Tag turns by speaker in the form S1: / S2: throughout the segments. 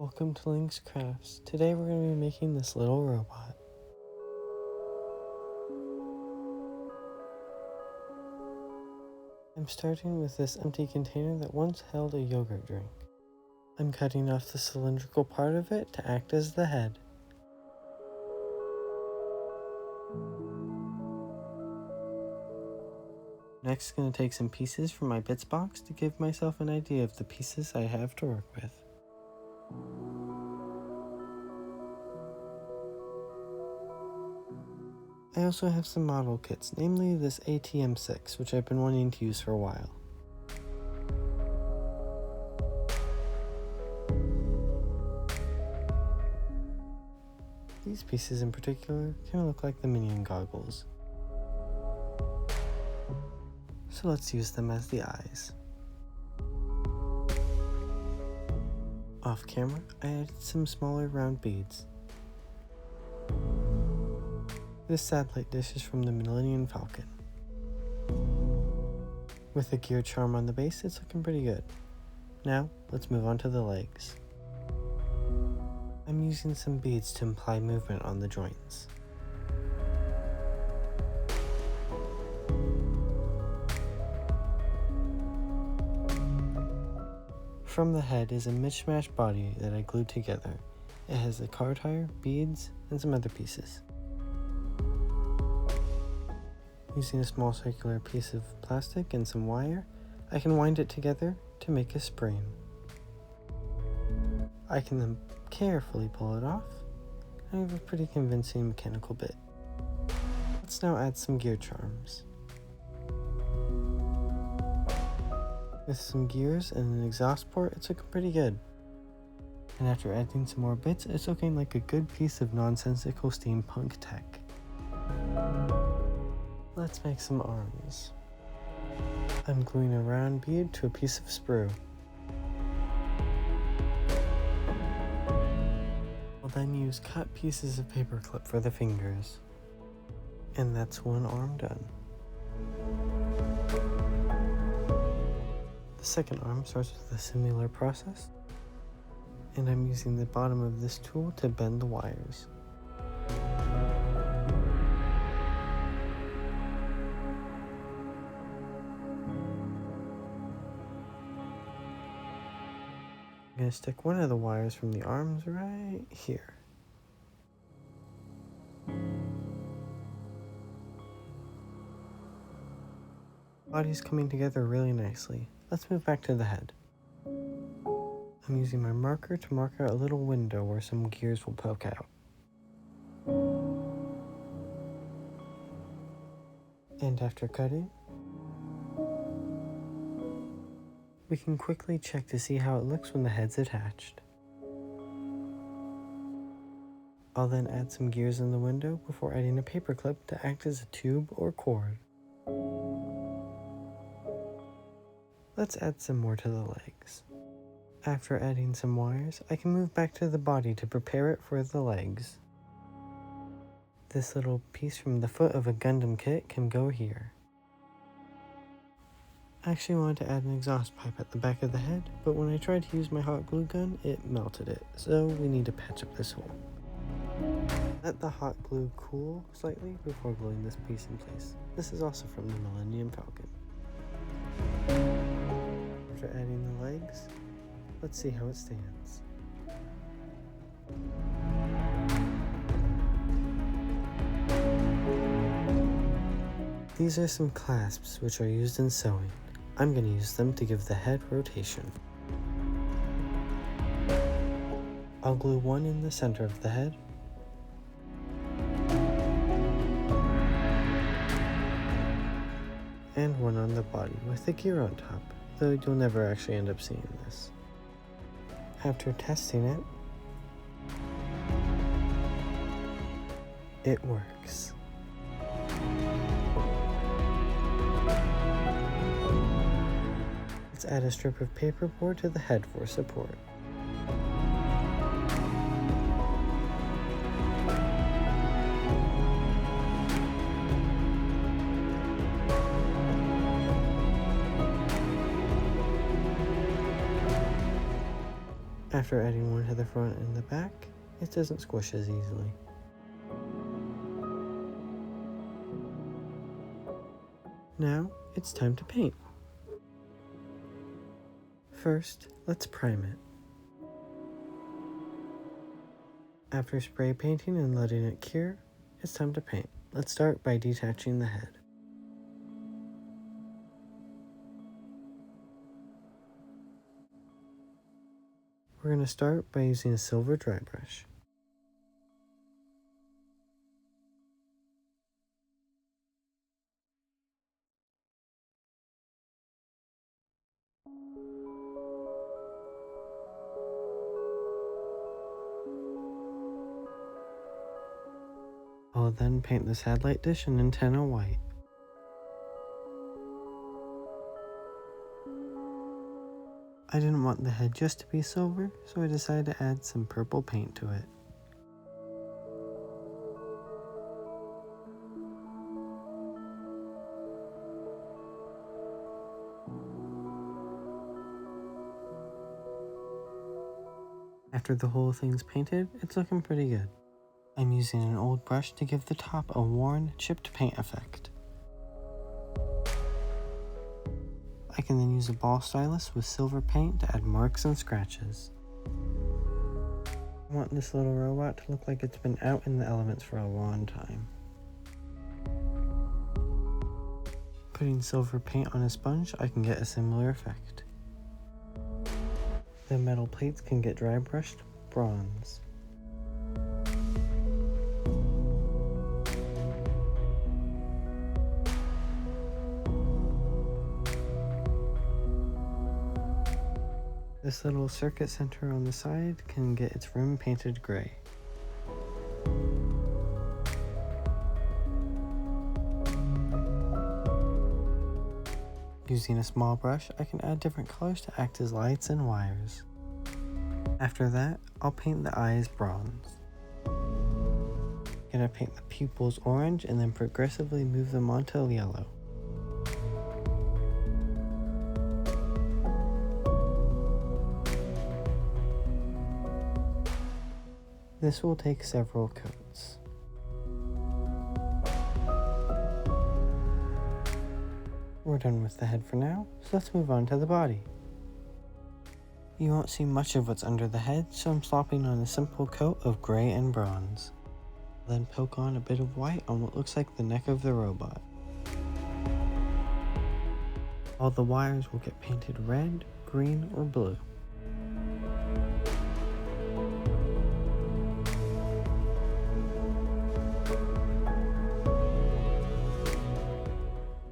S1: Welcome to Link's Crafts. Today we're going to be making this little robot. I'm starting with this empty container that once held a yogurt drink. I'm cutting off the cylindrical part of it to act as the head. Next, I'm going to take some pieces from my bits box to give myself an idea of the pieces I have to work with. I also have some model kits, namely this ATM6, which I've been wanting to use for a while. These pieces in particular kind of look like the Minion goggles. So let's use them as the eyes. Off camera, I added some smaller round beads. This satellite dish is from the Millennium Falcon. With a gear charm on the base, it's looking pretty good. Now, let's move on to the legs. I'm using some beads to imply movement on the joints. From the head is a mishmash body that I glued together. It has a car tire, beads, and some other pieces. Using a small circular piece of plastic and some wire, I can wind it together to make a spring. I can then carefully pull it off, and I have a pretty convincing mechanical bit. Let's now add some gear charms. With some gears and an exhaust port, it's looking pretty good. And after adding some more bits, it's looking like a good piece of nonsensical steampunk tech. Let's make some arms. I'm gluing a round bead to a piece of sprue. I'll then use cut pieces of paperclip for the fingers. And that's one arm done. The second arm starts with a similar process, and I'm using the bottom of this tool to bend the wires. I'm going to stick one of the wires from the arms right here. Body's coming together really nicely. Let's move back to the head. I'm using my marker to mark out a little window where some gears will poke out. And after cutting, we can quickly check to see how it looks when the head's attached. I'll then add some gears in the window before adding a paperclip to act as a tube or cord. Let's add some more to the legs. After adding some wires, I can move back to the body to prepare it for the legs. This little piece from the foot of a Gundam kit can go here. I actually wanted to add an exhaust pipe at the back of the head, but when I tried to use my hot glue gun, it melted it, so we need to patch up this hole. Let the hot glue cool slightly before gluing this piece in place. This is also from the Millennium Falcon. After adding the legs, let's see how it stands. These are some clasps which are used in sewing. I'm going to use them to give the head rotation. I'll glue one in the center of the head, and one on the body with a gear on top, though you'll never actually end up seeing this. After testing it, it works. Let's add a strip of paperboard to the head for support. After adding one to the front and the back, it doesn't squish as easily. Now, it's time to paint. First, let's prime it. After spray painting and letting it cure, it's time to paint. Let's start by detaching the head. We're going to start by using a silver dry brush. I'll then paint the satellite dish and antenna white. I didn't want the head just to be silver, so I decided to add some purple paint to it. After the whole thing's painted, it's looking pretty good. I'm using an old brush to give the top a worn, chipped paint effect. I can then use a ball stylus with silver paint to add marks and scratches. I want this little robot to look like it's been out in the elements for a long time. Putting silver paint on a sponge, I can get a similar effect. The metal plates can get dry brushed bronze. This little circuit center on the side can get its rim painted gray. Using a small brush, I can add different colors to act as lights and wires. After that, I'll paint the eyes bronze. I'm gonna paint the pupils orange and then progressively move them onto yellow. This will take several coats. We're done with the head for now, so let's move on to the body. You won't see much of what's under the head, so I'm slopping on a simple coat of gray and bronze. Then poke on a bit of white on what looks like the neck of the robot. All the wires will get painted red, green, or blue.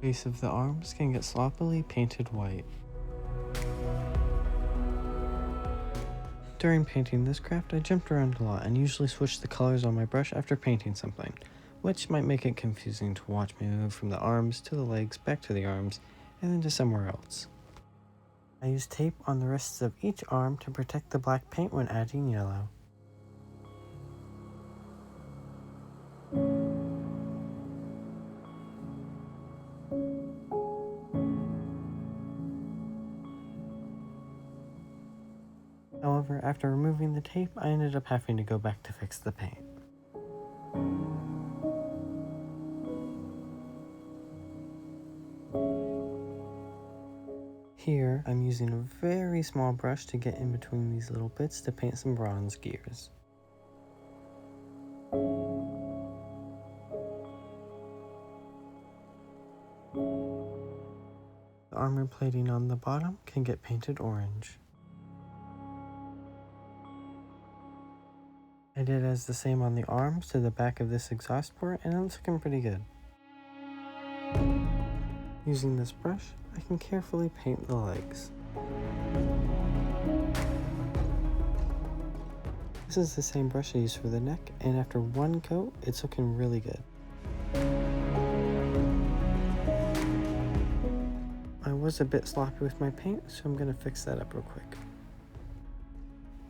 S1: The base of the arms can get sloppily painted white. During painting this craft, I jumped around a lot and usually switched the colors on my brush after painting something, which might make it confusing to watch me move from the arms to the legs, back to the arms, and then to somewhere else. I used tape on the wrists of each arm to protect the black paint when adding yellow. However, after removing the tape, I ended up having to go back to fix the paint. Here, I'm using a very small brush to get in between these little bits to paint some bronze gears. The armor plating on the bottom can get painted orange. I did as the same on the arms to the back of this exhaust port, and it's looking pretty good. Using this brush, I can carefully paint the legs. This is the same brush I used for the neck, and after one coat, it's looking really good. I was a bit sloppy with my paint, so I'm going to fix that up real quick.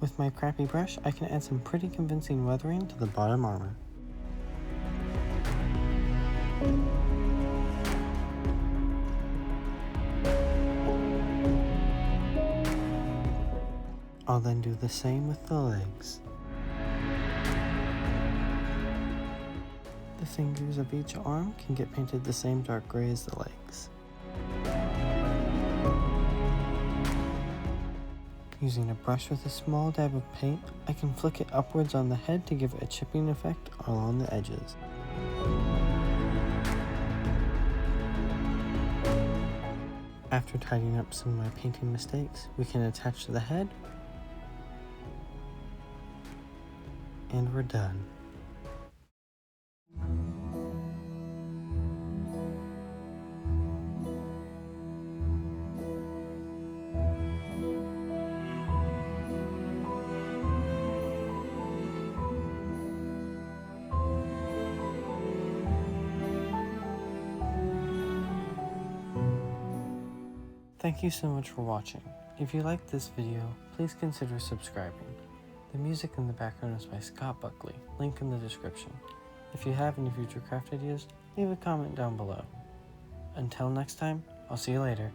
S1: With my crappy brush, I can add some pretty convincing weathering to the bottom armor. I'll then do the same with the legs. The fingers of each arm can get painted the same dark gray as the legs. Using a brush with a small dab of paint, I can flick it upwards on the head to give it a chipping effect along the edges. After tidying up some of my painting mistakes, we can attach the head, and we're done. Thank you so much for watching. If you liked this video, please consider subscribing. The music in the background is by Scott Buckley, link in the description. If you have any future craft ideas, leave a comment down below. Until next time, I'll see you later.